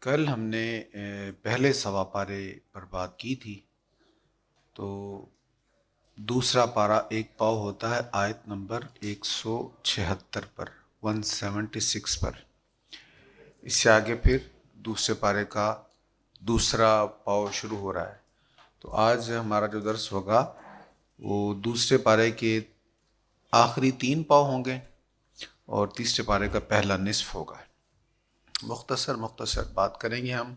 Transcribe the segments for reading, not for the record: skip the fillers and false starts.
کل ہم نے پہلے سوا پارے پر بات کی تھی، تو دوسرا پارا ایک پاؤ ہوتا ہے آیت نمبر 176 پر 176 پر۔ اس سے آگے پھر دوسرے پارے کا دوسرا پاؤ شروع ہو رہا ہے۔ تو آج ہمارا جو درس ہوگا وہ دوسرے پارے کے آخری 3 پاؤ ہوں گے اور تیسرے پارے کا پہلا نصف ہوگا۔ مختصر بات کریں گے ہم،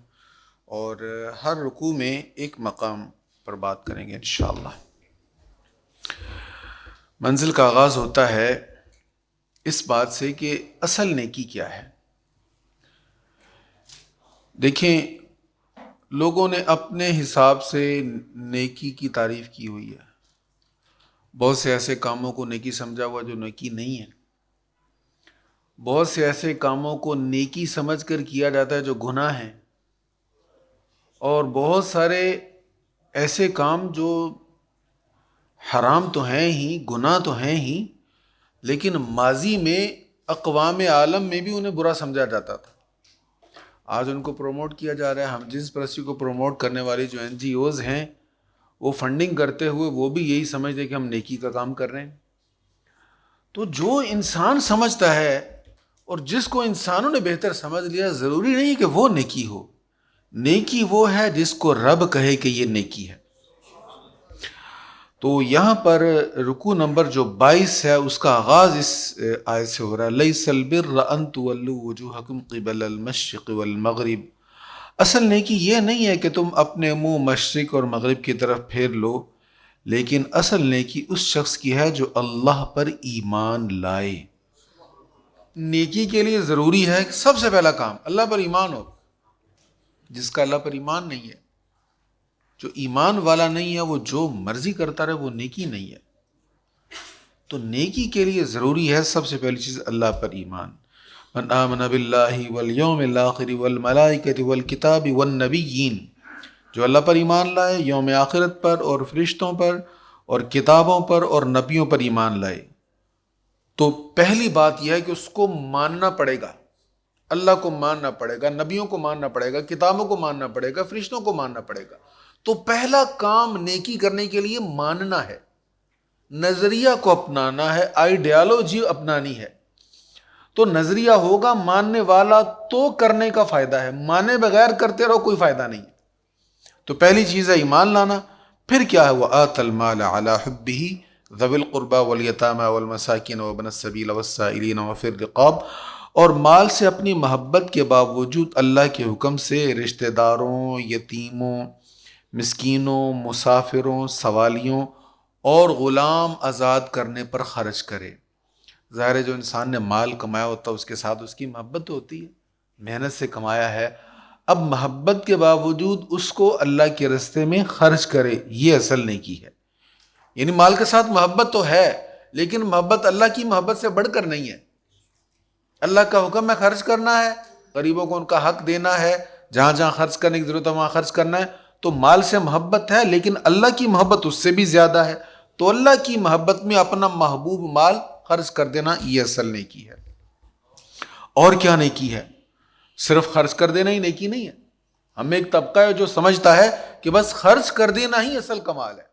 اور ہر رکوع میں ایک مقام پر بات کریں گے انشاءاللہ۔ منزل کا آغاز ہوتا ہے اس بات سے کہ اصل نیکی کیا ہے۔ دیکھیں، لوگوں نے اپنے حساب سے نیکی کی تعریف کی ہوئی ہے۔ بہت سے ایسے کاموں کو نیکی سمجھا ہوا جو نیکی نہیں ہے۔ بہت سے ایسے کاموں کو نیکی سمجھ کر کیا جاتا ہے جو گناہ ہیں، اور بہت سارے ایسے کام جو حرام تو ہیں ہی، گناہ تو ہیں ہی، لیکن ماضی میں اقوام عالم میں بھی انہیں برا سمجھا جاتا تھا۔ آج ان کو پروموٹ کیا جا رہا ہے۔ ہم جنس پرستی کو پروموٹ کرنے والی جو NGOs ہیں، وہ فنڈنگ کرتے ہوئے وہ بھی یہی سمجھتے ہیں کہ ہم نیکی کا کام کر رہے ہیں۔ تو جو انسان سمجھتا ہے اور جس کو انسانوں نے بہتر سمجھ لیا، ضروری نہیں کہ وہ نیکی ہو۔ نیکی وہ ہے جس کو رب کہے کہ یہ نیکی ہے۔ تو یہاں پر رکوع نمبر جو 22 ہے، اس کا آغاز اس آیت سے ہو رہا ہے، لیس البر ان تولوا وجوہکم قبل المشرق والمغرب۔ اصل نیکی یہ نہیں ہے کہ تم اپنے منہ مشرق اور مغرب کی طرف پھیر لو، لیکن اصل نیکی اس شخص کی ہے جو اللہ پر ایمان لائے۔ نیکی کے لیے ضروری ہے کہ سب سے پہلا کام اللہ پر ایمان ہو۔ جس کا اللہ پر ایمان نہیں ہے، جو ایمان والا نہیں ہے، وہ جو مرضی کرتا رہے، وہ نیکی نہیں ہے۔ تو نیکی کے لیے ضروری ہے سب سے پہلی چیز اللہ پر ایمان۔ من آمن باللہ والیوم الآخر والملائکۃ والکتاب والنبیین، جو اللہ پر ایمان لائے، یوم آخرت پر اور فرشتوں پر اور کتابوں پر اور نبیوں پر ایمان لائے، تو پہلی بات یہ ہے کہ اس کو ماننا پڑے گا۔ اللہ کو ماننا پڑے گا، نبیوں کو ماننا پڑے گا، کتابوں کو ماننا پڑے گا، فرشتوں کو ماننا پڑے گا۔ تو پہلا کام نیکی کرنے کے لیے ماننا ہے، نظریہ کو اپنانا ہے، آئیڈیالوجی اپنانی ہے۔ تو نظریہ ہوگا ماننے والا تو کرنے کا فائدہ ہے، مانے بغیر کرتے رہو کوئی فائدہ نہیں۔ تو پہلی چیز ہے ایمان لانا۔ پھر کیا ہے؟ وَآتَ الْمَالَ عَلَى حُبِّهِ ذَوِي الْقُرْبَى وَالْيَتَامَى وَالْمَسَاكِينَ وَابْنَ السَّبِيلِ وَالسَّائِلِينَ وَفِي الرِّقَابِ، اور مال سے اپنی محبت کے باوجود اللہ کے حکم سے رشتہ داروں، یتیموں، مسکینوں، مسافروں، سوالیوں اور غلام آزاد کرنے پر خرچ کرے۔ ظاہر ہے جو انسان نے مال کمایا ہوتا ہے اس کے ساتھ اس کی محبت ہوتی ہے، محنت سے کمایا ہے۔ اب محبت کے باوجود اس کو اللہ کے راستے میں خرچ کرے، یہ اصل نیکی ہے۔ یعنی مال کے ساتھ محبت تو ہے، لیکن محبت اللہ کی محبت سے بڑھ کر نہیں ہے۔ اللہ کا حکم ہے خرچ کرنا ہے، غریبوں کو ان کا حق دینا ہے، جہاں جہاں خرچ کرنے کی ضرورت ہے وہاں خرچ کرنا ہے۔ تو مال سے محبت ہے، لیکن اللہ کی محبت اس سے بھی زیادہ ہے۔ تو اللہ کی محبت میں اپنا محبوب مال خرچ کر دینا، یہ اصل نیکی ہے۔ اور کیا نیکی ہے؟ صرف خرچ کر دینا ہی نیکی نہیں ہے۔ ہمیں ایک طبقہ ہے جو سمجھتا ہے کہ بس خرچ کر دینا ہی اصل کمال ہے،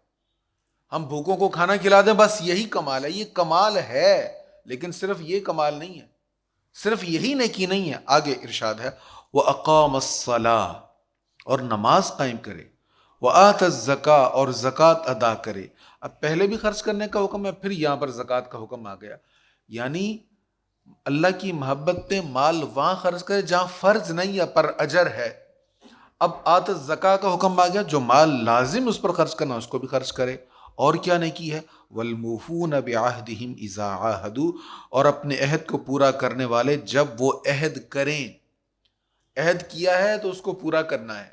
ہم بھوکوں کو کھانا کھلا دیں بس یہی کمال ہے۔ یہ کمال ہے، لیکن صرف یہ کمال نہیں ہے، صرف یہی نیکی نہیں ہے۔ آگے ارشاد ہے وَأَقَامَ الصَّلَاةَ، اور نماز قائم کرے، وَآتَ الزَّكَاةَ، اور زکوٰۃ ادا کرے۔ اب پہلے بھی خرچ کرنے کا حکم ہے، پھر یہاں پر زکوٰۃ کا حکم آ گیا۔ یعنی اللہ کی محبت پہ مال وہاں خرچ کرے جہاں فرض نہیں ہے پر اجر ہے۔ اب آت الزکاۃ کا حکم آ گیا، جو مال لازم اس پر خرچ کرنا اس کو بھی خرچ کرے۔ اور کیا نیکی ہے؟ وَالْمُوفُونَ بِعَهْدِهِمْ إِذَا عَاهَدُوا، اور اپنے عہد کو پورا کرنے والے جب وہ عہد کریں۔ عہد کیا ہے تو اس کو پورا کرنا ہے،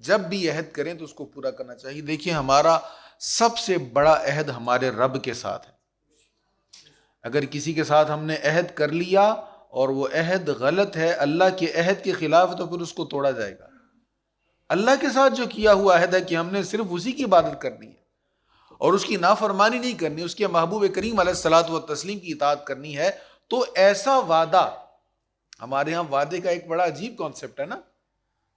جب بھی عہد کریں تو اس کو پورا کرنا چاہیے۔ دیکھیں، ہمارا سب سے بڑا عہد ہمارے رب کے ساتھ ہے۔ اگر کسی کے ساتھ ہم نے عہد کر لیا اور وہ عہد غلط ہے، اللہ کے عہد کے خلاف ہے، تو پھر اس کو توڑا جائے گا۔ اللہ کے ساتھ جو کیا ہوا عہد ہے کہ ہم نے صرف اسی کی عبادت کرنی ہے اور اس کی نافرمانی نہیں کرنی، اس کے محبوب کریم علیہ الصلوۃ والتسلیم کی اطاعت کرنی ہے، تو ایسا وعدہ، ہمارے ہاں وعدے کا ایک بڑا عجیب کانسیپٹ ہے نا،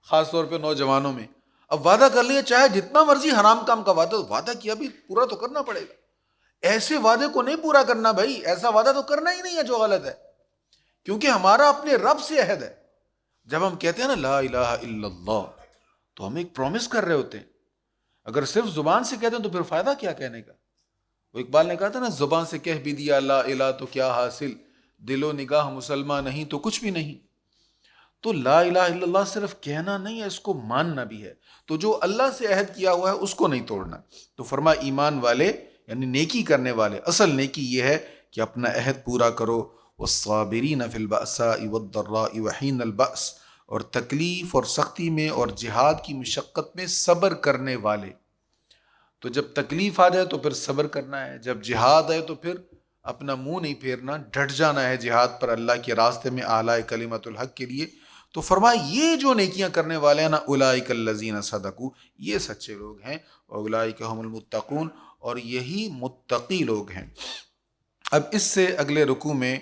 خاص طور پہ نوجوانوں میں. اب وعدہ کر لیا، چاہے جتنا مرضی حرام کام کا وعدہ کیا بھی پورا تو کرنا پڑے گا. ایسے وعدے کو نہیں پورا کرنا بھائی، ایسا وعدہ تو کرنا ہی نہیں ہے جو غلط ہے، کیونکہ ہمارا اپنے رب سے عہد ہے. جب ہم کہتے ہیں نا لا الہ الا اللہ تو ہم ایک پرومس کر رہے ہوتے ہیں. اگر صرف زبان سے کہتے ہیں تو پھر فائدہ کیا کہنے کا. وہ اقبال نے کہا تھا نا، زبان سے کہہ بھی دیا لا الہ تو کیا حاصل، دل و نگاہ مسلمان نہیں تو کچھ بھی نہیں. تو لا الہ الا اللہ صرف کہنا نہیں ہے، اس کو ماننا بھی ہے. تو جو اللہ سے عہد کیا ہوا ہے اس کو نہیں توڑنا. تو فرما ایمان والے یعنی نیکی کرنے والے، اصل نیکی یہ ہے کہ اپنا عہد پورا کرو. والصابرین فی البأساء والضراء وحین البأس، اور تکلیف اور سختی میں اور جہاد کی مشقت میں صبر کرنے والے. تو جب تکلیف آ جائے تو پھر صبر کرنا ہے، جب جہاد آئے تو پھر اپنا منہ نہیں پھیرنا، ڈٹ جانا ہے جہاد پر اللہ کے راستے میں اعلی کلمت الحق کے لیے. تو فرمایا یہ جو نیکیاں کرنے والے ہیں نا، اولئک الذین صدقوا، یہ سچے لوگ ہیں، واولئک هم المتقون، اور یہی متقی لوگ ہیں. اب اس سے اگلے رکوع میں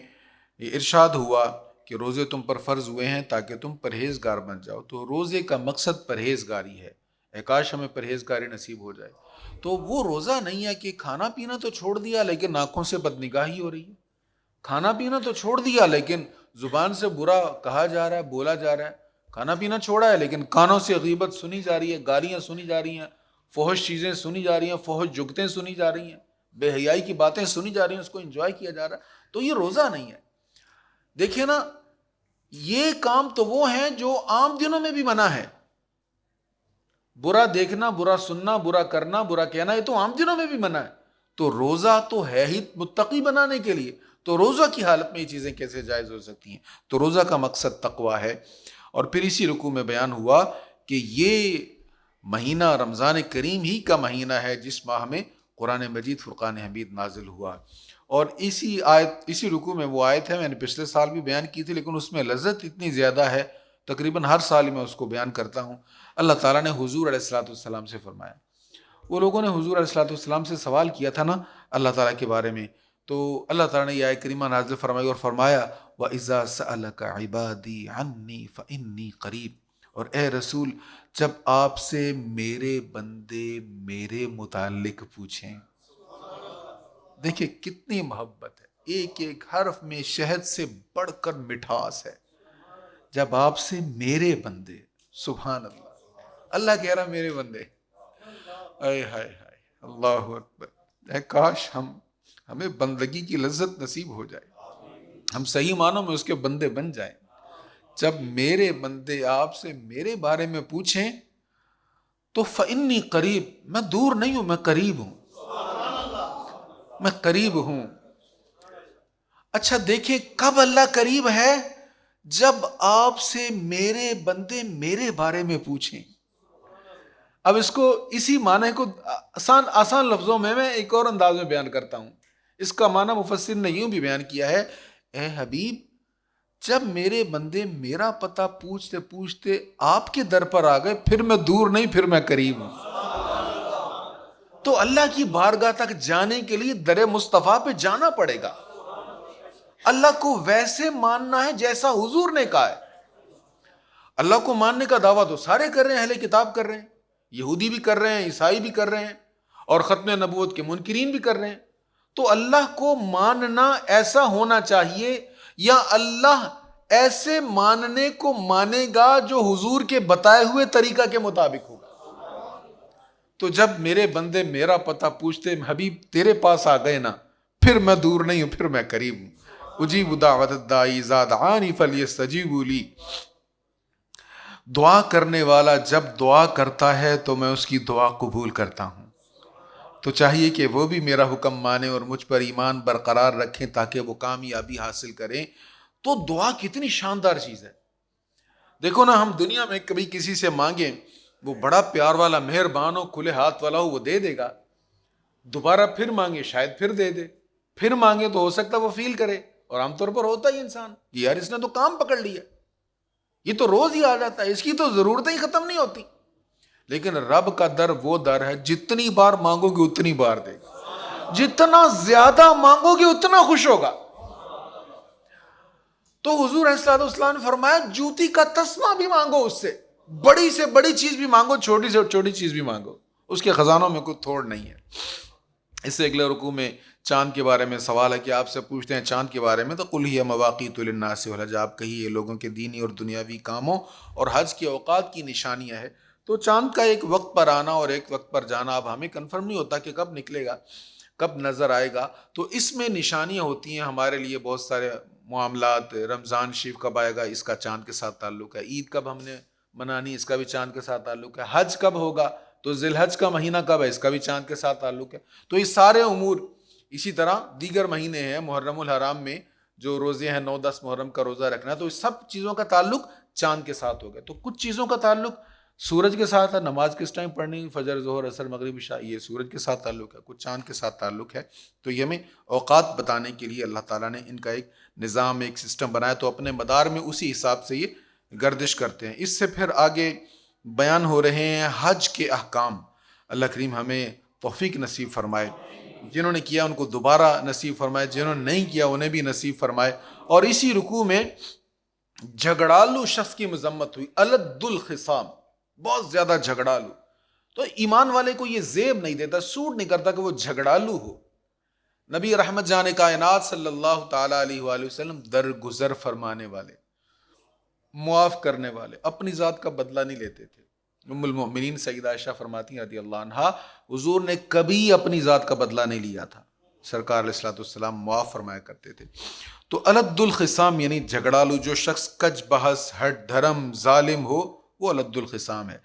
یہ ارشاد ہوا کہ روزے تم پر فرض ہوئے ہیں تاکہ تم پرہیزگار بن جاؤ. تو روزے کا مقصد پرہیزگاری ہے. اے کاش ہمیں پرہیزگاری نصیب ہو جائے. تو وہ روزہ نہیں ہے کہ کھانا پینا تو چھوڑ دیا لیکن آنکھوں سے بدنگاہی ہو رہی ہے، کھانا پینا تو چھوڑ دیا لیکن زبان سے برا کہا جا رہا ہے، بولا جا رہا ہے. کھانا پینا چھوڑا ہے لیکن کانوں سے غیبت سنی جا رہی ہے، گالیاں سنی جا رہی ہیں، فحش چیزیں سنی جا رہی ہیں، فحش جگتیں سنی جا رہی ہیں، بے حیائی کی باتیں سنی جا رہی ہیں، اس کو انجوائے کیا جا رہا ہے. تو یہ روزہ نہیں ہے. دیکھیں نا، یہ کام تو وہ ہیں جو عام دنوں میں بھی منع ہے. برا دیکھنا، برا سننا، برا کرنا، برا کہنا، یہ تو عام دنوں میں بھی منع ہے. تو روزہ تو ہے ہی متقی بنانے کے لیے. تو روزہ کی حالت میں یہ چیزیں کیسے جائز ہو سکتی ہیں؟ تو روزہ کا مقصد تقویٰ ہے. اور پھر اسی رکوع میں بیان ہوا کہ یہ مہینہ رمضان کریم ہی کا مہینہ ہے جس ماہ میں قرآن مجید فرقان حمید نازل ہوا. اور اسی رکوع میں وہ آیت ہے، میں نے پچھلے سال بھی بیان کی تھی لیکن اس میں لذت اتنی زیادہ ہے، تقریباً ہر سال میں اس کو بیان کرتا ہوں. اللہ تعالیٰ نے حضور علیہ الصلوۃ والسلام سے فرمایا، وہ لوگوں نے حضور علیہ الصلوۃ والسلام سے سوال کیا تھا نا اللہ تعالیٰ کے بارے میں، تو اللہ تعالیٰ نے یہ آیت کریمہ نازل فرمائی اور فرمایا وَإِذَا سَأَلَكَ عِبَادِي عَنِّي فَإِنِّي قَرِيبٌ. اور اے رسول، جب آپ سے میرے بندے میرے متعلق پوچھیں، دیکھیں کتنی محبت ہے، ایک ایک حرف میں شہد سے بڑھ کر مٹھاس ہے. جب آپ سے میرے بندے، سبحان اللہ، اللہ کہہ رہا میرے بندے، اے ہائے ہائے، اللہ اکبر. اے کاش ہمیں بندگی کی لذت نصیب ہو جائے، ہم صحیح معنوں میں اس کے بندے بن جائیں. جب میرے بندے آپ سے میرے بارے میں پوچھیں تو فإنی قریب، میں دور نہیں ہوں، میں قریب ہوں، میں قریب ہوں. اچھا دیکھیں کب اللہ قریب ہے؟ جب آپ سے میرے بندے میرے بارے میں پوچھیں. اب اس کو اسی معنی کو آسان لفظوں میں ایک اور انداز میں بیان کرتا ہوں. اس کا معنی مفسر نے یوں بھی بیان کیا ہے، اے حبیب جب میرے بندے میرا پتہ پوچھتے پوچھتے آپ کے در پر آ گئے، پھر میں دور نہیں، پھر میں قریب ہوں. تو اللہ کی بارگاہ تک جانے کے لیے در مصطفیٰ پہ جانا پڑے گا. اللہ کو ویسے ماننا ہے جیسا حضور نے کہا ہے. اللہ کو ماننے کا دعویٰ تو سارے کر رہے ہیں، اہل کتاب کر رہے ہیں، یہودی بھی کر رہے ہیں، عیسائی بھی کر رہے ہیں، اور ختم نبوت کے منکرین بھی کر رہے ہیں. تو اللہ کو ماننا ایسا ہونا چاہیے، یا اللہ ایسے ماننے کو مانے گا جو حضور کے بتائے ہوئے طریقہ کے مطابق ہوگا. تو جب میرے بندے میرا پتہ پوچھتے حبیب تیرے پاس آ گئے نا، پھر میں دور نہیں ہوں، پھر میں قریب ہوں. اجیب دعوت الداعی اذا دعانی فلیستجیبوا لی. دعا کرنے والا جب دعا کرتا ہے تو میں اس کی دعا قبول کرتا ہوں. تو چاہیے کہ وہ بھی میرا حکم مانے اور مجھ پر ایمان برقرار رکھیں تاکہ وہ کامیابی حاصل کریں. تو دعا کتنی شاندار چیز ہے. دیکھو نا، ہم دنیا میں کبھی کسی سے مانگیں، وہ بڑا پیار والا، مہربان ہو، کھلے ہاتھ والا ہو، وہ دے دے گا. دوبارہ پھر مانگے شاید پھر دے دے، پھر مانگے تو ہو سکتا وہ فیل کرے. اور عام طور پر ہوتا ہی انسان، یار اس نے تو کام پکڑ لیا، یہ تو روز ہی آ جاتا ہے، اس کی تو ضرورتیں ہی ختم نہیں ہوتی. لیکن رب کا در وہ در ہے، جتنی بار مانگو گے اتنی بار دے گا، جتنا زیادہ مانگو گے اتنا خوش ہوگا. تو حضور علیہ الصلوۃ والسلام نے فرمایا جوتی کا تسمہ بھی مانگو اس سے. بڑی سے بڑی چیز بھی مانگو، چھوٹی سے چھوٹی چیز بھی مانگو، اس کے خزانوں میں کوئی تھوڑ نہیں ہے۔ اس سے اگلے رکوع میں چاند کے بارے میں سوال ہے کہ آپ سے پوچھتے ہیں چاند کے بارے میں، تو قل ہی مواقیت للناس والحج، آپ کہیے لوگوں کے دینی اور دنیاوی کاموں اور حج کے اوقات کی نشانیاں ہے۔ تو چاند کا ایک وقت پر آنا اور ایک وقت پر جانا اب ہمیں کنفرم نہیں ہوتا کہ کب نکلے گا، کب نظر آئے گا، تو اس میں نشانیاں ہوتی ہیں ہمارے لیے بہت سارے معاملات۔ رمضان شریف کب آئے گا، اس کا چاند کے ساتھ تعلق ہے۔ عید کب ہم نے منانی، اس کا بھی چاند کے ساتھ تعلق ہے۔ حج کب ہوگا، تو ذی الحج کا مہینہ کب ہے، اس کا بھی چاند کے ساتھ تعلق ہے۔ تو یہ سارے امور، اسی طرح دیگر مہینے ہیں محرم الحرام میں جو روزے ہیں 9-10 محرم کا روزہ رکھنا، تو اس سب چیزوں کا تعلق چاند کے ساتھ ہو گیا۔ تو کچھ چیزوں کا تعلق سورج کے ساتھ ہے، نماز کس ٹائم پڑھنی، فجر، ظہر، عصر، مغرب، عشاء، یہ سورج کے ساتھ تعلق ہے، کچھ چاند کے ساتھ تعلق ہے۔ تو یہ ہمیں اوقات بتانے کے لیے اللہ تعالیٰ نے ان کا ایک نظام، ایک سسٹم بنایا، تو اپنے مدار میں اسی حساب سے یہ گردش کرتے ہیں۔ اس سے پھر آگے بیان ہو رہے ہیں حج کے احکام۔ اللہ کریم ہمیں توفیق نصیب فرمائے، جنہوں نے کیا ان کو دوبارہ نصیب فرمائے، جنہوں نے نہیں کیا انہیں بھی نصیب فرمائے۔ اور اسی رکوع میں جھگڑالو شخص کی مذمت ہوئی، الد الخصام، بہت زیادہ جھگڑالو۔ تو ایمان والے کو یہ زیب نہیں دیتا، سوٹ نہیں کرتا کہ وہ جھگڑالو ہو۔ نبی رحمت جان کائنات صلی اللہ تعالی علیہ وآلہ وسلم درگزر فرمانے والے، معاف کرنے والے، اپنی ذات کا بدلہ نہیں لیتے تھے۔ ام المؤمنین سیدہ عائشہ فرماتی ہیں رضی اللہ عنہا، حضور نے کبھی اپنی ذات کا بدلہ نہیں لیا تھا، سرکار علیہ الصلوۃ والسلام معاف فرمایا کرتے تھے۔ تو الد الخصام یعنی جھگڑالو، جو شخص کج بحث، ہٹ دھرم، ظالم ہو، وہ الد الخصام ہے۔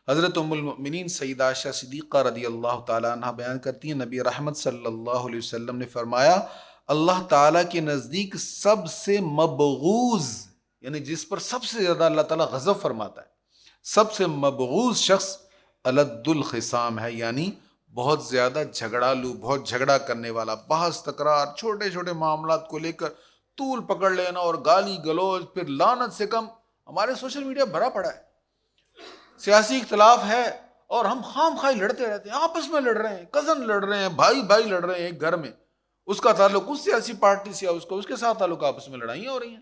حضرت ام المؤمنین سیدہ عائشہ صدیقہ رضی اللہ تعالیٰ عنہ بیان کرتی ہیں، نبی رحمت صلی اللہ علیہ وسلم نے فرمایا، اللہ تعالیٰ کے نزدیک سب سے مبغوض، یعنی جس پر سب سے زیادہ اللہ تعالیٰ غضب فرماتا ہے، سب سے مبغوض شخص الد الخصام ہے، یعنی بہت زیادہ جھگڑالو، بہت جھگڑا کرنے والا، بحث تکرار، چھوٹے چھوٹے معاملات کو لے کر طول پکڑ لینا اور گالی گلوچ، پھر لعنت سے کم۔ ہمارے سوشل میڈیا بھرا پڑا ہے، سیاسی اختلاف ہے اور ہم خام خواہ لڑتے رہتے ہیں، آپس میں لڑ رہے ہیں، کزن لڑ رہے ہیں، بھائی بھائی لڑ رہے ہیں ایک گھر میں، اس کا تعلق اس سیاسی پارٹی سے، اس کے ساتھ تعلق، آپس میں لڑائیاں ہو رہی ہیں۔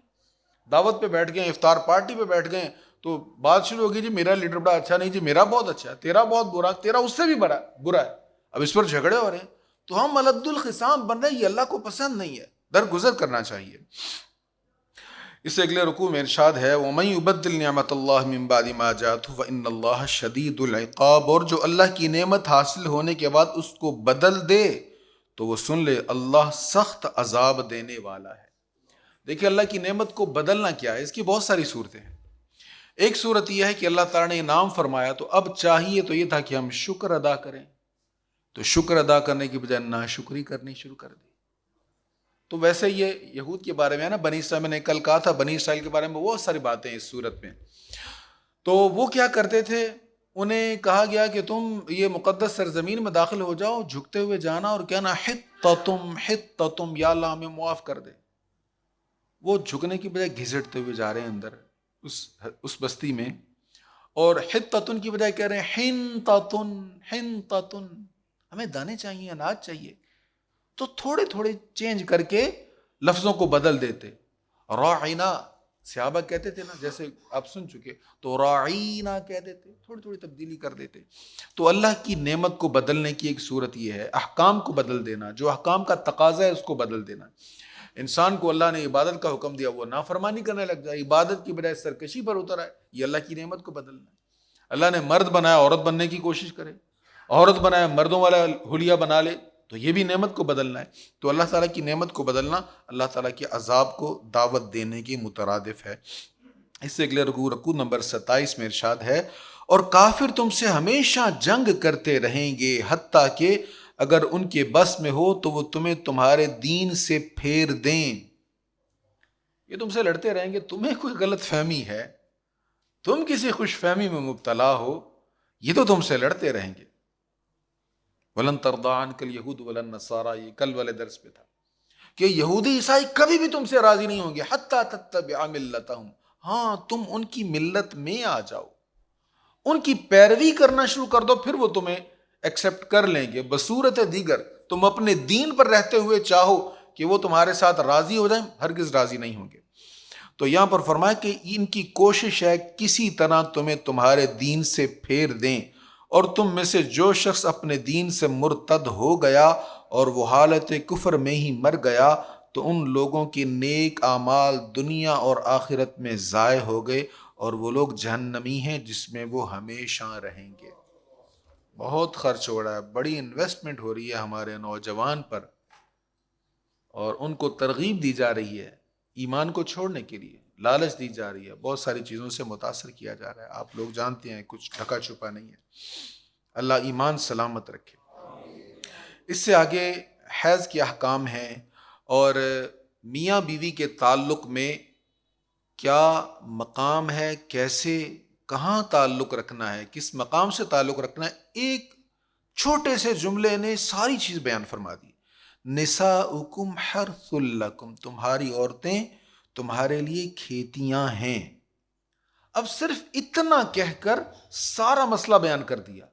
دعوت پہ بیٹھ گئے، افطار پارٹی پہ بیٹھ گئے، تو بات شروع ہوگی، جی میرا لیڈر بڑا اچھا، نہیں جی میرا بہت اچھا ہے، تیرا بہت برا، تیرا اس سے بھی برا ہے، اب اس پر جھگڑے ہو رہے ہیں۔ تو ہم الد الخصام بن رہے ہیں، یہ اللہ کو پسند نہیں ہے، درگزر کرنا چاہیے۔ اس سے اگلے رکوع میں ارشاد ہے، وَمَن يُبَدِّلْ نِعْمَةَ اللَّهِ مِن بَعْدِ مَا جَاءَتْهُ فَإِنَّ اللَّهَ شَدِيدُ الْعِقَابِ، اور جو اللہ کی نعمت حاصل ہونے کے بعد اس کو بدل دے تو وہ سن لے، اللہ سخت عذاب دینے والا ہے۔ دیکھیں اللہ کی نعمت کو بدلنا کیا ہے، اس کی بہت ساری صورتیں ہیں۔ ایک صورت یہ ہے کہ اللہ تعالیٰ نے انعام فرمایا، تو اب چاہیے تو یہ تھا کہ ہم شکر ادا کریں، تو شکر ادا کرنے کی بجائے ناشکری کرنی شروع کر دی۔ تو ویسے یہ یہود کے بارے میں ہے نا، بنی اسرائیل، میں نے کل کہا تھا بنی اسرائیل کے بارے میں بہت ساری باتیں اس صورت میں۔ تو وہ کیا کرتے تھے، انہیں کہا گیا کہ تم یہ مقدس سرزمین میں داخل ہو جاؤ، جھکتے ہوئے جانا اور کہنا حطتم، یا اللہ ہمیں معاف کر دے۔ وہ جھکنے کی بجائے گھسٹتے ہوئے جا رہے ہیں اندر اس بستی میں، اور حطتن کی بجائے کہہ رہے ہیں حنتتن، ہمیں دانے چاہیے، اناج چاہیے۔ تو تھوڑے تھوڑے چینج کر کے لفظوں کو بدل دیتے۔ راعینا صحابہ کہتے تھے نا، جیسے آپ سن چکے، تو راعینا کہہ دیتے، تھوڑی تھوڑی تبدیلی کر دیتے۔ تو اللہ کی نعمت کو بدلنے کی ایک صورت یہ ہے، احکام کو بدل دینا، جو احکام کا تقاضا ہے اس کو بدل دینا۔ انسان کو اللہ نے عبادت کا حکم دیا، وہ نافرمانی کرنے لگ جائے، عبادت کی بجائے سرکشی پر اتر آئے، یہ اللہ کی نعمت کو بدلنا ہے۔ اللہ نے مرد بنایا، عورت بننے کی کوشش کرے، عورت بنایا، مردوں والا حلیہ بنا لے، تو یہ بھی نعمت کو بدلنا ہے۔ تو اللہ تعالیٰ کی نعمت کو بدلنا اللہ تعالیٰ کے عذاب کو دعوت دینے کی مترادف ہے۔ اس سے اگلے رکوع نمبر 27 میں ارشاد ہے، اور کافر تم سے ہمیشہ جنگ کرتے رہیں گے، حتیٰ کہ اگر ان کے بس میں ہو تو وہ تمہیں تمہارے دین سے پھیر دیں۔ یہ تم سے لڑتے رہیں گے، تمہیں کوئی غلط فہمی ہے، تم کسی خوش فہمی میں مبتلا ہو، یہ تو تم سے لڑتے رہیں گے۔ وَلَن تَرْضَىٰ عَنْكَ الْيَهُودُ وَلَا النَّصَارَىٰ، یہ کل والے درس پہ تھا کہ یہودی عیسائی کبھی بھی تم سے راضی نہیں ہوں گے، حَتَّىٰ تَتَّبِعَ مِلَّتَهُمْ، ہاں تم ان کی ملت میں آ جاؤ، ان کی پیروی کرنا شروع کر دو، پھر وہ تمہیں ایکسپٹ کر لیں گے۔ بصورت دیگر تم اپنے دین پر رہتے ہوئے چاہو کہ وہ تمہارے ساتھ راضی ہو جائیں، ہرگز راضی نہیں ہوں گے۔ تو یہاں پر فرمایا کہ ان کی کوشش ہے کسی طرح تمہیں تمہارے دین سے پھیر دیں، اور تم میں سے جو شخص اپنے دین سے مرتد ہو گیا اور وہ حالت کفر میں ہی مر گیا تو ان لوگوں کی نیک اعمال دنیا اور آخرت میں ضائع ہو گئے، اور وہ لوگ جہنمی ہیں جس میں وہ ہمیشہ رہیں گے۔ بہت خرچ ہو رہا ہے، بڑی انویسٹمنٹ ہو رہی ہے ہمارے نوجوان پر، اور ان کو ترغیب دی جا رہی ہے ایمان کو چھوڑنے کے لیے، لالچ دی جا رہی ہے، بہت ساری چیزوں سے متاثر کیا جا رہا ہے۔ آپ لوگ جانتے ہیں کچھ ڈھکا چھپا نہیں ہے۔ اللہ ایمان سلامت رکھے۔ اس سے آگے حیض کے احکام ہیں، اور میاں بیوی کے تعلق میں کیا مقام ہے، کیسے کہاں تعلق رکھنا ہے، کس مقام سے تعلق رکھنا ہے، ایک چھوٹے سے جملے نے ساری چیز بیان فرما دی۔ نساؤکم حرث لکم، تمہاری عورتیں تمہارے لیے کھیتیاں ہیں۔ اب صرف اتنا کہہ کر سارا مسئلہ بیان کر دیا۔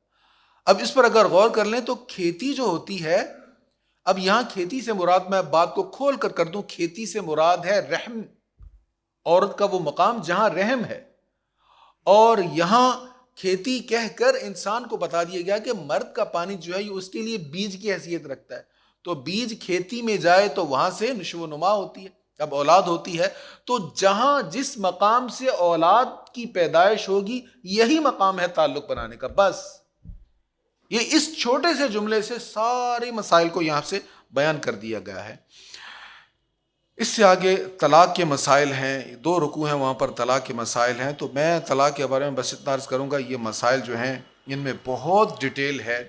اب اس پر اگر غور کر لیں تو کھیتی جو ہوتی ہے، اب یہاں کھیتی سے مراد، میں بات کو کھول کر دوں، کھیتی سے مراد ہے رحم، عورت کا وہ مقام جہاں رحم ہے، اور یہاں کھیتی کہہ کر انسان کو بتا دیا گیا کہ مرد کا پانی جو ہے یہ اس کے لیے بیج کی حیثیت رکھتا ہے، تو بیج کھیتی میں جائے تو وہاں سے نشو و نما ہوتی ہے، اب اولاد ہوتی ہے، تو جہاں جس مقام سے اولاد کی پیدائش ہوگی یہی مقام ہے تعلق بنانے کا۔ بس یہ اس چھوٹے سے جملے سے سارے مسائل کو یہاں سے بیان کر دیا گیا ہے۔ اس سے آگے طلاق کے مسائل ہیں، 2 رکوع ہیں وہاں پر طلاق کے مسائل ہیں، تو میں طلاق کے بارے میں بس اتنا عرض کروں گا، یہ مسائل جو ہیں ان میں بہت ڈیٹیل ہے۔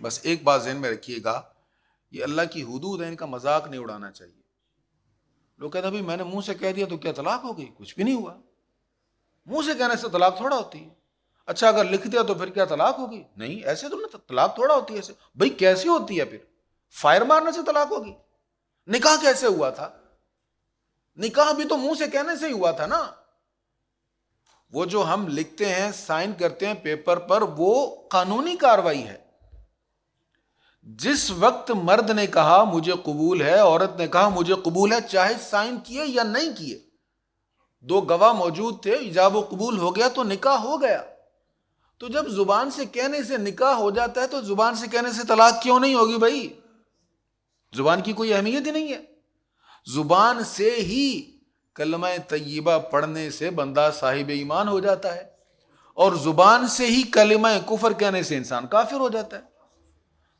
بس ایک بات ذہن میں رکھیے گا، یہ اللہ کی حدود ہے، ان کا مذاق نہیں اڑانا چاہیے۔ لوگ کہتے ہیں بھائی میں نے منہ سے کہہ دیا تو کیا طلاق ہو گئی؟ کچھ بھی نہیں ہوا، منہ سے کہنے سے طلاق تھوڑا ہوتی ہے۔ اچھا اگر لکھ دیا تو پھر کیا طلاق ہوگی؟ نہیں، ایسے تو نہیں، طلاق تھوڑا ہوتی ہے ایسے۔ بھائی کیسی ہوتی ہے؟ پھر فائر مارنے سے طلاق ہوگی؟ نکاح کیسے ہوا تھا؟ نکاح بھی تو منہ سے کہنے سے ہی ہوا تھا نا۔ وہ جو ہم لکھتے ہیں، سائن کرتے ہیں پیپر پر، وہ قانونی کاروائی ہے۔ جس وقت مرد نے کہا مجھے قبول ہے، عورت نے کہا مجھے قبول ہے، چاہے سائن کیے یا نہیں کیے، 2 گواہ موجود تھے، ایجاب و قبول ہو گیا تو نکاح ہو گیا۔ تو جب زبان سے کہنے سے نکاح ہو جاتا ہے تو زبان سے کہنے سے طلاق کیوں نہیں ہوگی بھائی؟ زبان کی کوئی اہمیت ہی نہیں ہے۔ زبان سے ہی کلمہ طیبہ پڑھنے سے بندہ صاحب ایمان ہو جاتا ہے، اور زبان سے ہی کلمہ کفر کہنے سے انسان کافر ہو جاتا ہے۔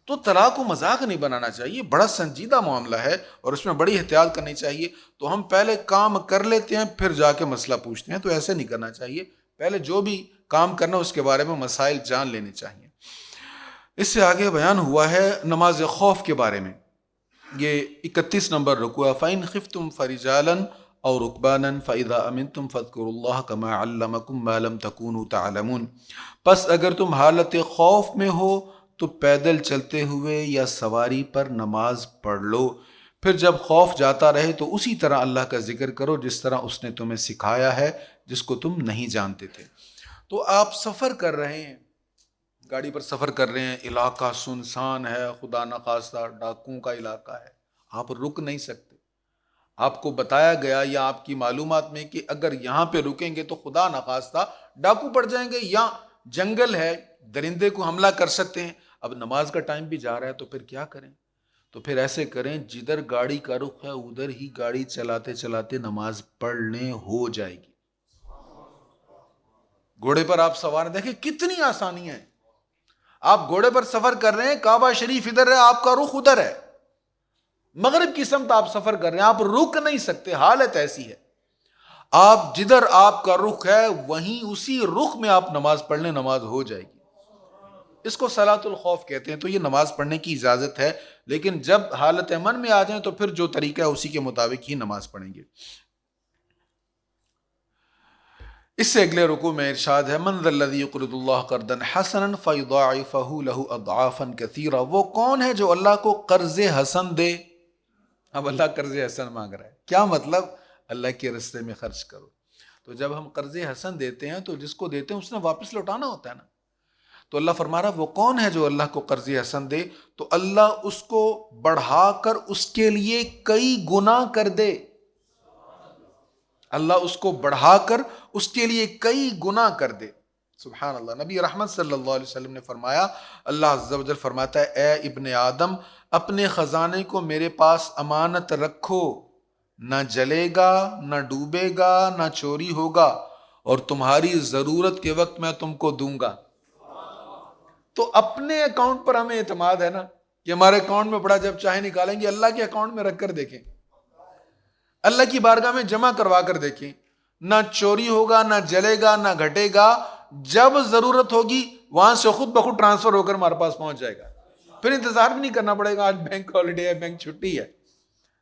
تو طلاق کو مذاق نہیں بنانا چاہیے، بڑا سنجیدہ معاملہ ہے اور اس میں بڑی احتیاط کرنی چاہیے۔ تو ہم پہلے کام کر لیتے ہیں پھر جا کے مسئلہ پوچھتے ہیں، تو ایسے نہیں کرنا چاہیے۔ پہلے جو بھی کام کرنا اس کے بارے میں مسائل جان لینے چاہیے۔ اس سے آگے بیان ہوا ہے نماز خوف کے بارے میں، یہ 31 نمبر رکوع ہے۔ فَإِنْ خِفْتُمْ فَرِجَالًا أَوْ رُكْبَانًا فَإِذَا أَمِنْتُمْ فَاذْكُرُوا اللَّهَ كَمَا عَلَّمَكُمْ مَا لَمْ تَكُونُوا تَعْلَمُونَ۔ پس اگر تم حالت خوف میں ہو تو پیدل چلتے ہوئے یا سواری پر نماز پڑھ لو، پھر جب خوف جاتا رہے تو اسی طرح اللہ کا ذکر کرو جس طرح اس نے تمہیں سکھایا ہے، جس کو تم نہیں جانتے تھے۔ تو آپ سفر کر رہے ہیں، گاڑی پر سفر کر رہے ہیں، علاقہ سنسان ہے، خدا نخواستہ ڈاکوؤں کا علاقہ ہے، آپ رک نہیں سکتے۔ آپ کو بتایا گیا یا آپ کی معلومات میں کہ اگر یہاں پہ رکیں گے تو خدا نخواستہ ڈاکو پڑ جائیں گے، یا جنگل ہے، درندے کو حملہ کر سکتے ہیں۔ اب نماز کا ٹائم بھی جا رہا ہے تو پھر کیا کریں؟ تو پھر ایسے کریں، جدھر گاڑی کا رخ ہے ادھر ہی گاڑی چلاتے چلاتے نماز پڑھنے ہو جائے گی۔ گھوڑے پر آپ سوار ہیں، دیکھیں کتنی آسانیاں ہیں۔ آپ گھوڑے پر سفر کر رہے ہیں، کعبہ شریف ادھر ہے، آپ کا رخ ادھر ہے، مغرب کی سمت آپ سفر کر رہے ہیں، آپ رک نہیں سکتے، حالت ایسی ہے۔ آپ جدھر آپ کا رخ ہے وہیں اسی رخ میں آپ نماز پڑھ لیں، نماز ہو جائے گی۔ اس کو صلاۃ الخوف کہتے ہیں۔ تو یہ نماز پڑھنے کی اجازت ہے، لیکن جب حالت امن میں آ جائیں تو پھر جو طریقہ ہے اسی کے مطابق ہی نماز پڑھیں گے۔ اس سے اگلے رکوع میں ارشاد ہے، من ذا الذی یقرض اللہ قرضا حسنا فیضاعفہ لہ اضعافا کثیرا۔ وہ کون ہے جو اللہ کو قرض حسن دے؟ اب اللہ قرض حسن مانگ رہا ہے، کیا مطلب؟ اللہ کے راستے میں خرچ کرو۔ تو جب ہم قرض حسن دیتے ہیں تو جس کو دیتے ہیں اس نے واپس لوٹانا ہوتا ہے نا۔ تو اللہ فرما رہا وہ کون ہے جو اللہ کو قرض حسن دے تو اللہ اس کو بڑھا کر اس کے لیے کئی گنا کر دے۔ اللہ اس کو بڑھا کر اس کے لیے کئی گنا کر دے. سبحان اللہ. نبی رحمت صلی اللہ علیہ وسلم نے فرمایا، اللہ عز و جل فرماتا ہے اے ابن آدم اپنے خزانے کو میرے پاس امانت رکھو، نہ جلے گا نہ ڈوبے گا نہ چوری ہوگا، اور تمہاری ضرورت کے وقت میں تم کو دوں گا. تو اپنے اکاؤنٹ پر ہمیں اعتماد ہے نا کہ ہمارے اکاؤنٹ میں پڑا جب چاہے نکالیں گے، اللہ کے اکاؤنٹ میں رکھ کر دیکھیں، اللہ کی بارگاہ میں جمع کروا کر دیکھیں. نہ چوری ہوگا نہ جلے گا نہ گھٹے گا، جب ضرورت ہوگی وہاں سے خود بخود ٹرانسفر ہو کر ہمارے پاس پہنچ جائے گا. پھر انتظار بھی نہیں کرنا پڑے گا آج بینک ہالیڈے ہے، بینک چھٹی ہے.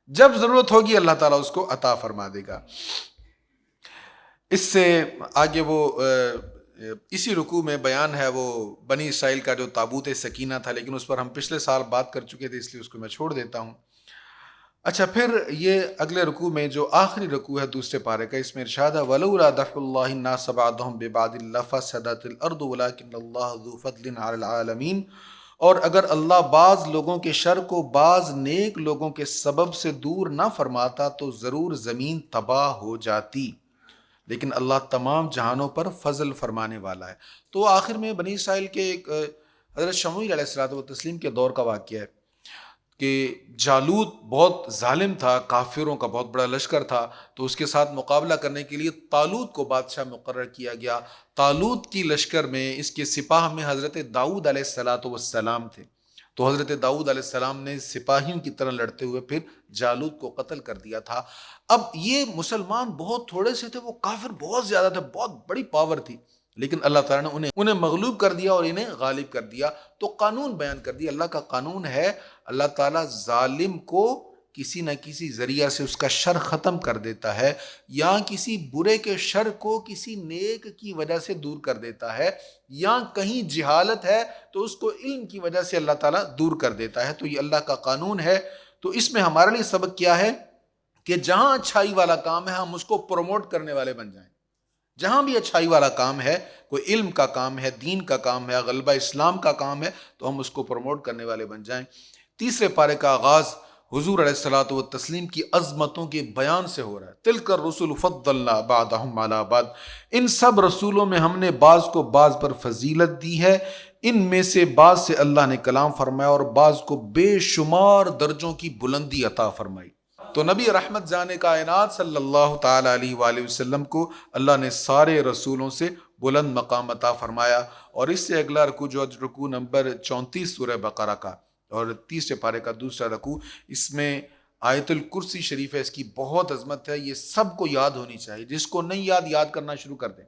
جب ضرورت ہوگی اللہ تعالیٰ اس کو عطا فرما دے گا. اس سے آگے وہ اسی رکوع میں بیان ہے وہ بنی اسرائیل کا جو تابوت سکینہ تھا، لیکن اس پر ہم پچھلے سال بات کر چکے تھے، اس لیے اس کو میں چھوڑ دیتا ہوں. اچھا، پھر یہ اگلے رکوع میں جو آخری رکوع ہے دوسرے پارے کا، اس میں ارشاد ہے وَلَوْلَا دَفْعُ اللَّهِ النَّاسَ بَعْضَهُم بِبَعْضٍ لَفَسَدَتِ الْأَرْضُ وَلَٰكِنَّ اللَّهَ ذُو فَضْلٍ عَلَى الْعَالَمِينَ. اور اگر اللہ بعض لوگوں کے شر کو بعض نیک لوگوں کے سبب سے دور نہ فرماتا تو ضرور زمین تباہ ہو جاتی، لیکن اللہ تمام جہانوں پر فضل فرمانے والا ہے. تو آخر میں بنی اسرائیل کے ایک حضرت شموئیل علیہ الصلوۃ والتسلیم کے دور کا واقعہ ہے کہ جالوت بہت ظالم تھا، کافروں کا بہت بڑا لشکر تھا، تو اس کے ساتھ مقابلہ کرنے کے لیے طالوت کو بادشاہ مقرر کیا گیا. طالوت کی لشکر میں، اس کے سپاہ میں حضرت داؤد علیہ الصلوۃ والسلام تھے. تو حضرت داؤد علیہ السلام نے سپاہیوں کی طرح لڑتے ہوئے پھر جالوت کو قتل کر دیا تھا. اب یہ مسلمان بہت تھوڑے سے تھے، وہ کافر بہت زیادہ تھے، بہت بڑی پاور تھی، لیکن اللہ تعالیٰ نے انہیں مغلوب کر دیا اور انہیں غالب کر دیا. تو قانون بیان کر دیا. اللہ کا قانون ہے، اللہ تعالیٰ ظالم کو کسی نہ کسی ذریعہ سے اس کا شر ختم کر دیتا ہے، یا کسی برے کے شر کو کسی نیک کی وجہ سے دور کر دیتا ہے، یا کہیں جہالت ہے تو اس کو علم کی وجہ سے اللہ تعالیٰ دور کر دیتا ہے. تو یہ اللہ کا قانون ہے. تو اس میں ہمارے لیے سبق کیا ہے کہ جہاں اچھائی والا کام ہے ہم اس کو پروموٹ کرنے والے بن جائیں. جہاں بھی اچھائی والا کام ہے، کوئی علم کا کام ہے، دین کا کام ہے، غلبہ اسلام کا کام ہے، تو ہم اس کو پروموٹ کرنے والے بن جائیں. تیسرے پارے کا آغاز حضور علیہ الصلوۃ والتسلیم کی عظمتوں کے بیان سے ہو رہا ہے. تلک الرسل فضلنا بعضهم علی بعض. ان سب رسولوں میں ہم نے بعض کو بعض پر فضیلت دی ہے، ان میں سے بعض سے اللہ نے کلام فرمایا اور بعض کو بے شمار درجوں کی بلندی عطا فرمائی. تو نبی رحمت جان کائنات صلی اللہ تعالی علیہ وآلہ وسلم کو اللہ نے سارے رسولوں سے بلند مقام عطا فرمایا. اور اس سے اگلا رکوع جو رکوع نمبر 34 سورہ بقرہ کا اور تیسرے پارے کا دوسرا رکوع، اس میں آیت الکرسی شریف ہے، اس کی بہت عظمت ہے. یہ سب کو یاد ہونی چاہیے. جس کو نہیں یاد کرنا شروع کر دیں.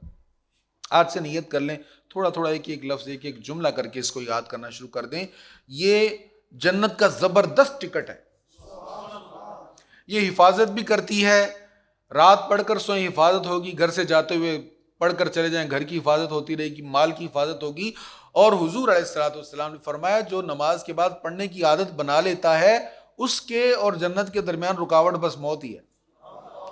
آج سے نیت کر لیں، تھوڑا تھوڑا ایک ایک لفظ ایک ایک جملہ کر کے اس کو یاد کرنا شروع کر دیں. یہ جنت کا زبردست ٹکٹ ہے. یہ حفاظت بھی کرتی ہے. رات پڑھ کر سوئیں حفاظت ہوگی، گھر سے جاتے ہوئے پڑھ کر چلے جائیں گھر کی حفاظت ہوتی رہے گی، مال کی حفاظت ہوگی. اور حضور علیہ الصلوۃ والسلام نے فرمایا جو نماز کے بعد پڑھنے کی عادت بنا لیتا ہے اس کے اور جنت کے درمیان رکاوٹ بس موت ہی ہے،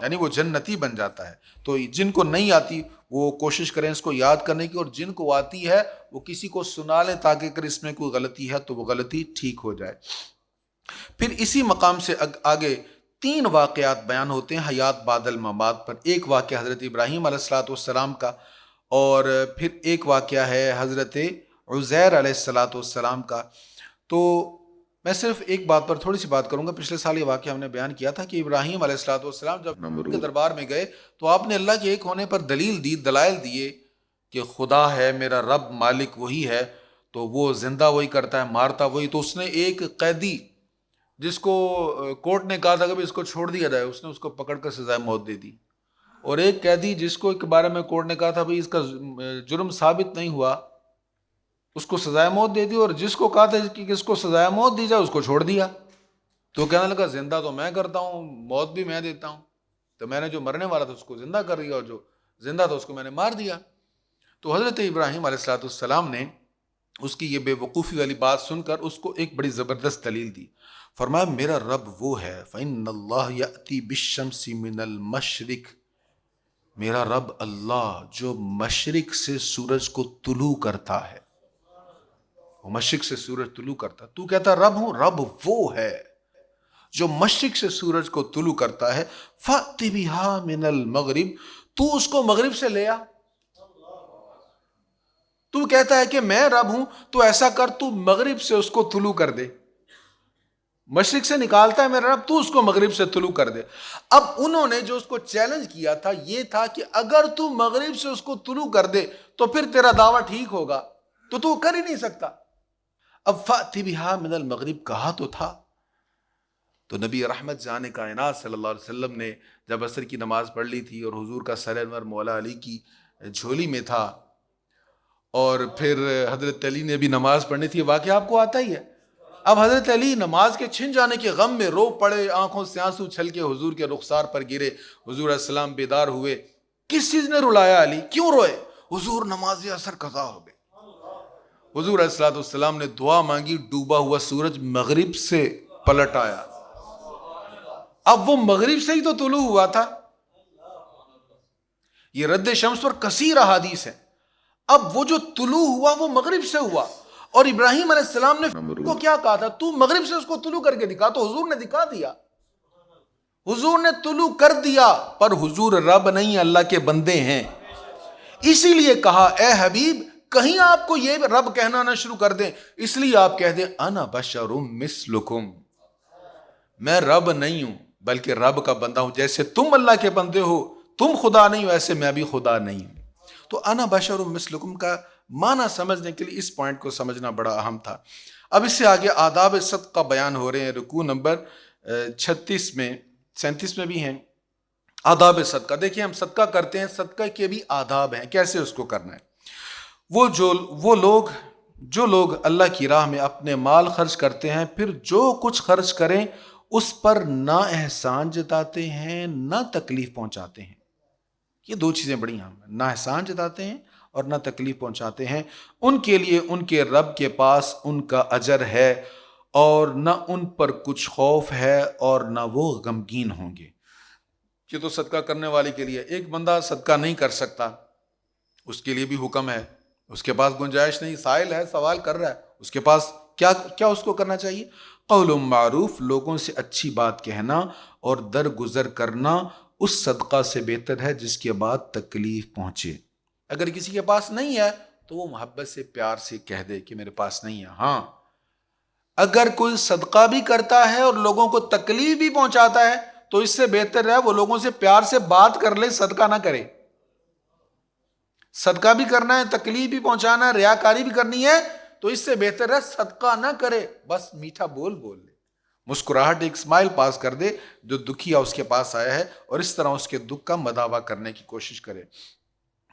یعنی وہ جنتی بن جاتا ہے. تو جن کو نہیں آتی وہ کوشش کریں اس کو یاد کرنے کی، اور جن کو آتی ہے وہ کسی کو سنا لیں تاکہ اگر اس میں کوئی غلطی ہے تو وہ غلطی ٹھیک ہو جائے. پھر اسی مقام سے آگے 3 واقعات بیان ہوتے ہیں حیات بعد الممات پر. ایک واقعہ حضرت ابراہیم علیہ الصلوۃ والسلام کا، اور پھر ایک واقعہ ہے حضرت عزیر علیہ الصلوۃ والسلام کا. تو میں صرف ایک بات پر تھوڑی سی بات کروں گا. پچھلے سال یہ واقعہ ہم نے بیان کیا تھا کہ ابراہیم علیہ الصلوۃ والسلام جب نمرود کے دربار میں گئے تو آپ نے اللہ کے ایک ہونے پر دلائل دیے کہ خدا ہے، میرا رب مالک وہی ہے، تو وہ زندہ وہی کرتا ہے، مارتا وہی. تو اس نے ایک قیدی جس کو کورٹ نے کہا تھا کہ اس کو چھوڑ دیا جائے، اس نے اس کو پکڑ کر سزائے موت دے دی. اور ایک قیدی جس کو کے بارے میں کورٹ نے کہا تھا اس کا جرم ثابت نہیں ہوا، اس کو سزائے موت دے دی. اور جس کو کہا تھا کہ اس کو سزائے موت دی جائے اس کو چھوڑ دیا. تو کہنے لگا زندہ تو میں کرتا ہوں، موت بھی میں دیتا ہوں، تو میں نے جو مرنے والا تھا اس کو زندہ کر دیا اور جو زندہ تھا اس کو میں نے مار دیا. تو حضرت ابراہیم علیہ الصلوۃ والسلام نے اس کی یہ بے وقوفی والی بات سن کر اس کو ایک بڑی زبردست دلیل دی. فرمایا میرا رب وہ ہے فَإِنَّ اللَّهَ يَأْتِي بِالشَّمْسِ مِنَ الْمَشْرِقِ، میرا رب اللہ جو مشرق سے سورج کو طلوع کرتا ہے، وہ مشرق سے سورج طلوع کرتا. تو کہتا رب ہوں، رب وہ ہے جو مشرق سے سورج کو طلوع کرتا ہے، فَأْتِ بِهَا مِنَ الْمَغْرِبِ، تو اس کو مغرب سے لے آ۔ تو کہتا ہے کہ میں رب ہوں، تو ایسا کر تو مغرب سے اس کو طلوع کر دے، مشرق سے نکالتا ہے میرا رب، تو اس کو مغرب سے طلوع کر دے۔ اب انہوں نے جو اس کو چیلنج کیا تھا یہ تھا کہ اگر تو مغرب سے اس کو طلوع کر دے تو پھر تیرا دعویٰ ٹھیک ہوگا، تو کر ہی نہیں سکتا۔ اب فَأْتِ بِهَا مِنَ الْمَغْرِبِ کہا تو تھا، تو نبی رحمت جان کائنات صلی اللہ علیہ وسلم نے جب عصر کی نماز پڑھ لی تھی اور حضور کا سر انور مولا علی کی جھولی میں تھا، اور پھر حضرت علی نے بھی نماز پڑھنی تھی، واقعہ آپ کو آتا ہی ہے۔ اب حضرت علی نماز کے چھن جانے کے غم میں رو پڑے، آنکھوں سے آنسو چھل کے حضور کے رخسار پر گرے، حضور علیہ السلام بیدار ہوئے۔ کس چیز نے رلایا علی؟ کیوں روئے؟ حضور نماز اثر قضا ہو گئے۔ حضور علیہ السلام نے دعا مانگی، ڈوبا ہوا سورج مغرب سے پلٹ آیا۔ اب وہ مغرب سے ہی تو طلوع ہوا تھا۔ یہ رد شمس پر کثیر احادیث ہے۔ اب وہ جو طلوع ہوا وہ مغرب سے ہوا، اور ابراہیم علیہ السلام نے کو کیا کہا تھا؟ تو مغرب سے اس کو طلوع کر کے دکھا، تو حضور نے دکھا دیا، حضور نے طلوع کر دیا۔ پر حضور رب نہیں، اللہ کے بندے ہیں، اسی لیے کہا اے حبیب کہیں آپ کو یہ رب کہنا نہ شروع کر دیں، اس لیے آپ کہہ دیں انا بشر مثلکم، میں رب نہیں ہوں بلکہ رب کا بندہ ہوں۔ جیسے تم اللہ کے بندے ہو، تم خدا نہیں ہو، ایسے میں بھی خدا نہیں ہوں۔ تو انا بشر مثلکم کا معنی سمجھنے کے لیے اس پوائنٹ کو سمجھنا بڑا اہم تھا۔ اب اس سے آگے آداب صدقہ بیان ہو رہے ہیں، رکوع نمبر 36 میں 37 میں بھی ہیں آداب صدقہ۔ دیکھیں ہم صدقہ کرتے ہیں، صدقہ کے بھی آداب ہیں، کیسے اس کو کرنا ہے۔ جو لوگ اللہ کی راہ میں اپنے مال خرچ کرتے ہیں، پھر جو کچھ خرچ کریں اس پر نہ احسان جتاتے ہیں نہ تکلیف پہنچاتے ہیں۔ یہ دو چیزیں بڑی اہم ہیں، نہ احسان جتاتے ہیں اور نہ تکلیف پہنچاتے ہیں، ان کے لیے ان کے رب کے پاس ان کا اجر ہے، اور نہ ان پر کچھ خوف ہے اور نہ وہ غمگین ہوں گے۔ یہ تو صدقہ کرنے والے کے لیے۔ ایک بندہ صدقہ نہیں کر سکتا، اس کے لیے بھی حکم ہے، اس کے پاس گنجائش نہیں، سائل ہے، سوال کر رہا ہے، اس کے پاس کیا اس کو کرنا چاہیے؟ قول معروف، لوگوں سے اچھی بات کہنا اور درگزر کرنا اس صدقہ سے بہتر ہے جس کے بعد تکلیف پہنچے۔ اگر کسی کے پاس نہیں ہے تو وہ محبت سے پیار سے کہہ دے کہ میرے پاس نہیں ہے۔ ہاں، اگر کوئی صدقہ بھی کرتا ہے اور لوگوں کو تکلیف بھی پہنچاتا ہے تو اس سے بہتر ہے وہ لوگوں سے پیار سے بات کر لے، صدقہ نہ کرے۔ صدقہ بھی کرنا ہے، تکلیف بھی پہنچانا ہے، ریاکاری بھی کرنی ہے، تو اس سے بہتر ہے صدقہ نہ کرے، بس میٹھا بول لے، مسکراہٹ، ایک اسمائل پاس کر دے جو دکھیا اس کے پاس آیا ہے، اور اس طرح اس کے دکھ کا مداوع کرنے کی کوشش کرے۔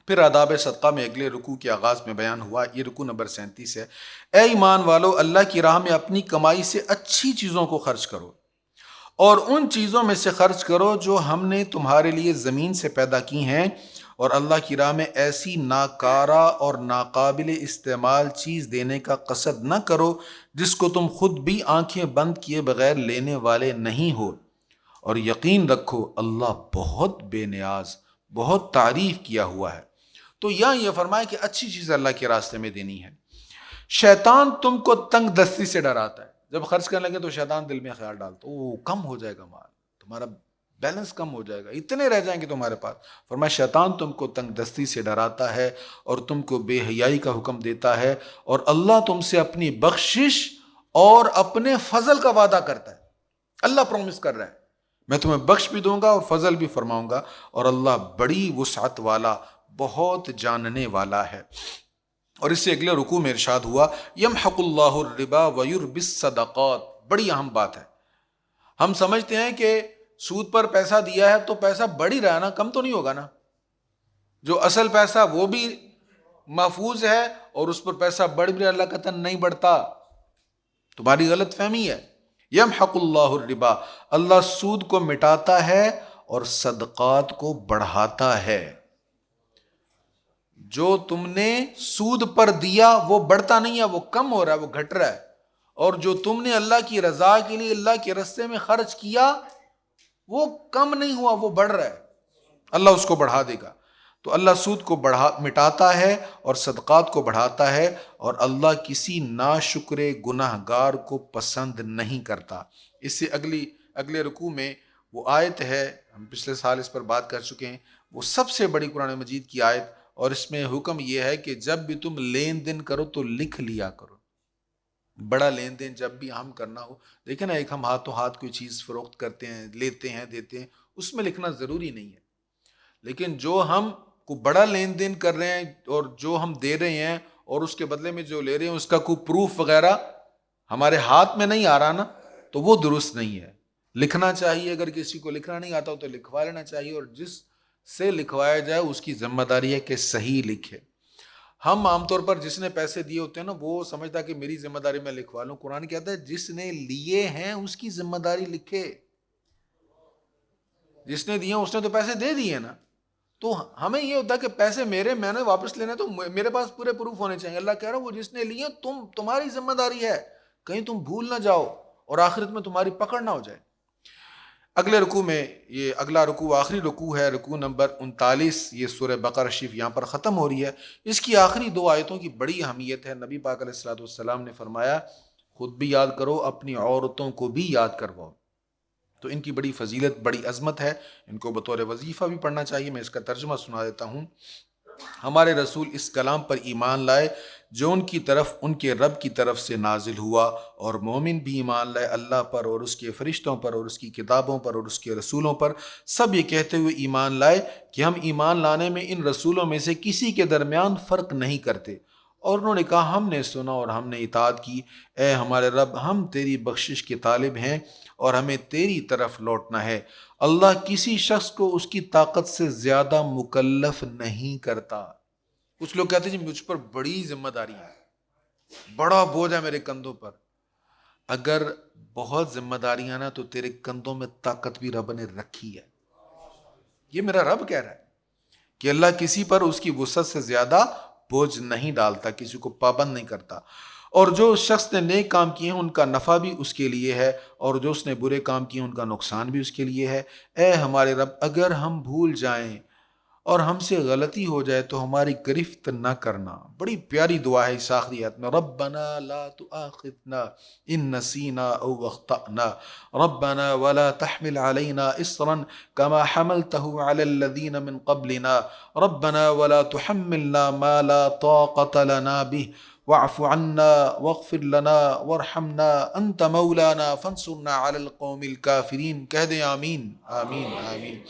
پھر آداب صدقہ میں اگلے رکوع کے آغاز میں بیان ہوا، یہ رکوع نمبر 37 ہے۔ اے ایمان والو، اللہ کی راہ میں اپنی کمائی سے اچھی چیزوں کو خرچ کرو، اور ان چیزوں میں سے خرچ کرو جو ہم نے تمہارے لیے زمین سے پیدا کی ہیں، اور اللہ کی راہ میں ایسی ناکارہ اور ناقابل استعمال چیز دینے کا قصد نہ کرو جس کو تم خود بھی آنکھیں بند کیے بغیر لینے والے نہیں ہو، اور یقین رکھو اللہ بہت بے نیاز، بہت تعریف کیا ہوا ہے۔ تو یہاں یہ فرمایا کہ اچھی چیز اللہ کے راستے میں دینی ہے۔ شیطان تم کو تنگ دستی سے ڈراتا ہے، جب خرچ کرنے لگے تو شیطان دل میں خیال ڈالتا کم ہو جائے گا مال، تمہارا بیلنس کم ہو جائے گا، اتنے رہ جائیں گے تمہارے پاس۔ فرمایا شیطان تم کو تنگ دستی سے ڈراتا ہے اور تم کو بے حیائی کا حکم دیتا ہے، اور اللہ تم سے اپنی بخشش اور اپنے فضل کا وعدہ کرتا ہے۔ اللہ پرومس کر رہا ہے میں تمہیں بخش بھی دوں گا اور فضل بھی فرماؤں گا، اور اللہ بڑی وسعت والا، بہت جاننے والا ہے۔ اور اس سے اگلے رکوع میں ارشاد ہوا یمحق اللہ الربا ویربی الصدقات۔ بڑی اہم بات ہے۔ ہم سمجھتے ہیں کہ سود پر پیسہ دیا ہے تو پیسہ بڑھ ہی رہا ہے نا، کم تو نہیں ہوگا نا، جو اصل پیسہ وہ بھی محفوظ ہے اور اس پر پیسہ بڑھ بھی رہا، اللہ کہتا نہیں بڑھتا، تمہاری غلط فہمی ہے۔ یمحق اللہ الربا، اللہ سود کو مٹاتا ہے اور صدقات کو بڑھاتا ہے۔ جو تم نے سود پر دیا وہ بڑھتا نہیں ہے، وہ کم ہو رہا ہے، وہ گھٹ رہا ہے، اور جو تم نے اللہ کی رضا کے لیے اللہ کے راستے میں خرچ کیا وہ کم نہیں ہوا، وہ بڑھ رہا ہے، اللہ اس کو بڑھا دے گا۔ تو اللہ سود کو مٹاتا ہے اور صدقات کو بڑھاتا ہے، اور اللہ کسی ناشکر گناہ گار کو پسند نہیں کرتا۔ اس سے اگلے رکوع میں وہ آیت ہے، ہم پچھلے سال اس پر بات کر چکے ہیں، وہ سب سے بڑی قرآن مجید کی آیت، اور اس میں حکم یہ ہے کہ جب بھی تم لین دین کرو تو لکھ لیا کرو۔ بڑا لین دین جب بھی ہم کرنا ہو، دیکھیں نا، ایک ہم ہاتھوں ہاتھ کوئی چیز فروخت کرتے ہیں، لیتے ہیں، دیتے ہیں، اس میں لکھنا ضروری نہیں ہے، لیکن جو ہم کو بڑا لین دین کر رہے ہیں اور جو ہم دے رہے ہیں اور اس کے بدلے میں جو لے رہے ہیں اس کا کوئی پروف وغیرہ ہمارے ہاتھ میں نہیں آ رہا نا، تو وہ درست نہیں ہے۔ لکھنا چاہیے، اگر کسی کو لکھنا نہیں آتا ہو تو لکھوا لینا چاہیے، اور جس سے لکھوایا جائے اس کی ذمہ داری ہے کہ صحیح لکھے۔ ہم عام طور پر جس نے پیسے دیے ہوتے ہیں نا، وہ سمجھتا کہ میری ذمہ داری میں لکھوا لوں۔ قرآن کہتا ہے جس نے لیے ہیں اس کی ذمہ داری لکھے۔ جس نے دیے اس نے تو پیسے دے دیے نا، تو ہمیں یہ ہوتا ہے کہ پیسے میرے، میں نے واپس لینے، تو میرے پاس پورے پروف ہونے چاہیے۔ اللہ کہہ رہا ہے وہ جس نے لیے تمہاری ذمہ داری ہے، کہیں تم بھول نہ جاؤ اور آخرت میں تمہاری پکڑ نہ ہو جائے۔ اگلے رکوع میں، یہ اگلا رکوع آخری رکوع ہے، رکوع نمبر 39، یہ سورہ بقرہ شریف یہاں پر ختم ہو رہی ہے۔ اس کی آخری 2 آیتوں کی بڑی اہمیت ہے۔ نبی پاک علیہ الصلوۃ والسلام نے فرمایا خود بھی یاد کرو، اپنی عورتوں کو بھی یاد کرواؤ۔ تو ان کی بڑی فضیلت، بڑی عظمت ہے، ان کو بطور وظیفہ بھی پڑھنا چاہیے۔ میں اس کا ترجمہ سنا دیتا ہوں۔ ہمارے رسول اس کلام پر ایمان لائے جو ان کی طرف، ان کے رب کی طرف سے نازل ہوا، اور مومن بھی ایمان لائے اللہ پر اور اس کے فرشتوں پر اور اس کی کتابوں پر اور اس کے رسولوں پر۔ سب یہ کہتے ہوئے ایمان لائے کہ ہم ایمان لانے میں ان رسولوں میں سے کسی کے درمیان فرق نہیں کرتے، اور انہوں نے کہا ہم نے سنا اور ہم نے اطاعت کی۔ اے ہمارے رب، ہم تیری بخشش کے طالب ہیں اور ہمیں تیری طرف لوٹنا ہے۔ اللہ کسی شخص کو اس کی طاقت سے زیادہ مکلف نہیں کرتا۔ کچھ لوگ کہتے ہیں جی مجھ پر بڑی ذمہ داری ہے، بڑا بوجھ ہے میرے کندھوں پر۔ اگر بہت ذمہ داریاں نا، تو تیرے کندھوں میں طاقت بھی رب نے رکھی ہے۔ یہ میرا رب کہہ رہا ہے کہ اللہ کسی پر اس کی وسعت سے زیادہ بوجھ نہیں ڈالتا، کسی کو پابند نہیں کرتا۔ اور جو شخص نے نیک کام کیے ہیں ان کا نفع بھی اس کے لیے ہے، اور جو اس نے برے کام کیے ہیں ان کا نقصان بھی اس کے لیے ہے۔ اے ہمارے رب، اگر ہم بھول جائیں اور ہم سے غلطی ہو جائے تو ہماری گرفت نہ کرنا۔ بڑی پیاری دعا ہے اس آخری آیت میں، ربنا لا تؤاخذنا ان نسینا او اخطأنا ربنا ولا تحمل علينا اصرا كما حملته على الذين من قبلنا ربنا ولا تحملنا ما لا طاقة لنا به واعف عنا واغفر لنا وارحمنا انت مولانا فانصرنا على القوم الكافرین۔ کہہ دیں آمین آمین آمین۔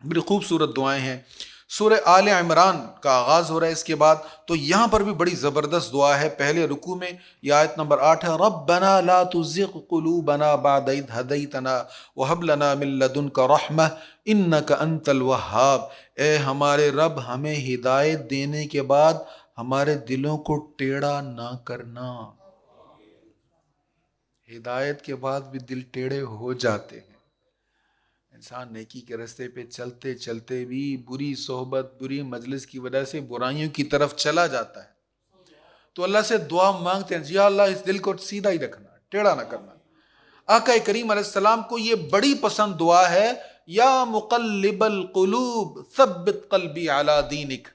بڑی خوبصورت دعائیں ہیں۔ سورہ آل عمران کا آغاز ہو رہا ہے اس کے بعد، تو یہاں پر بھی بڑی زبردست دعا ہے۔ پہلے رکوع میں یہ آیت نمبر 8 ہے، ربنا لا تزغ قلوبنا بعد اذ ہدیتنا وہب لنا من لدنک رحمہ انک انت الوہاب۔ اے ہمارے رب، ہمیں ہدایت دینے کے بعد ہمارے دلوں کو ٹیڑھا نہ کرنا۔ ہدایت کے بعد بھی دل ٹیڑھے ہو جاتے ہیں۔ انسان نیکی کے راستے پہ چلتے چلتے بھی بری صحبت، بری مجلس کی وجہ سے برائیوں کی طرف چلا جاتا ہے، تو اللہ سے دعا مانگتے ہیں، یا اللہ اس دل کو سیدھا ہی رکھنا، ٹیڑھا نہ کرنا۔ آقا کریم علیہ السلام کو یہ بڑی پسند دعا ہے، یا مقلب القلوب ثبت قلبی علی دینک۔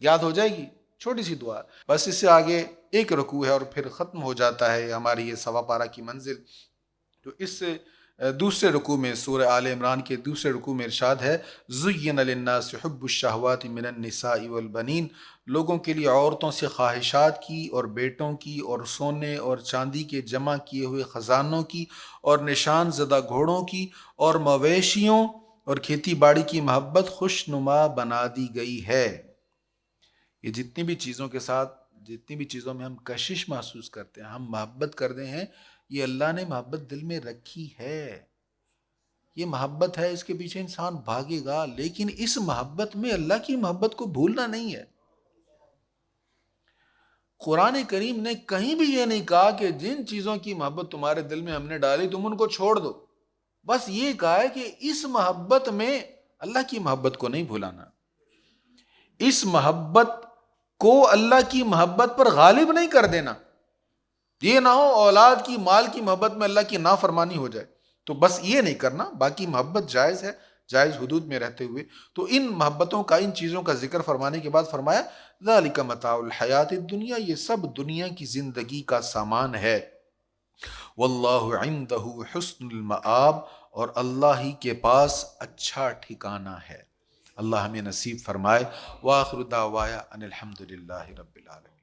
یاد ہو جائے گی، چھوٹی سی دعا، بس اس سے آگے ایک رکوع ہے اور پھر ختم ہو جاتا ہے ہماری یہ سوا پارہ کی منزل۔ تو اس سے دوسرے رکوع میں، سورہ آل عمران کے دوسرے رکوع میں ارشاد ہے، زُيِّنَ لِلنَّاسِ حُبُّ الشَّهَوَاتِ مِنَ النِّسَاءِ وَالْبَنِينَ۔ لوگوں کے لیے عورتوں سے خواہشات کی اور بیٹوں کی اور سونے اور چاندی کے جمع کیے ہوئے خزانوں کی اور نشان زدہ گھوڑوں کی اور مویشیوں اور کھیتی باڑی کی محبت خوشنما بنا دی گئی ہے۔ یہ جتنی بھی چیزوں کے ساتھ، جتنی بھی چیزوں میں ہم کشش محسوس کرتے ہیں، ہم محبت کرتے ہیں، یہ اللہ نے محبت دل میں رکھی ہے۔ یہ محبت ہے، اس کے پیچھے انسان بھاگے گا، لیکن اس محبت میں اللہ کی محبت کو بھولنا نہیں ہے۔ قرآن کریم نے کہیں بھی یہ نہیں کہا کہ جن چیزوں کی محبت تمہارے دل میں ہم نے ڈالی تم ان کو چھوڑ دو، بس یہ کہا ہے کہ اس محبت میں اللہ کی محبت کو نہیں بھولانا، اس محبت کو اللہ کی محبت پر غالب نہیں کر دینا۔ یہ نہ ہو اولاد کی، مال کی محبت میں اللہ کی نافرمانی ہو جائے، تو بس یہ نہیں کرنا، باقی محبت جائز ہے، جائز حدود میں رہتے ہوئے۔ تو ان محبتوں کا، ان چیزوں کا ذکر فرمانے کے بعد فرمایا ذالک متاع الحیات الدنیا، یہ سب دنیا کی زندگی کا سامان ہے۔ واللہ عندہ حسن المآب، اور اللہ ہی کے پاس اچھا ٹھکانہ ہے۔ اللہ ہمیں نصیب فرمائے۔ وآخر دعوایا ان الحمد للہ رب العالمین۔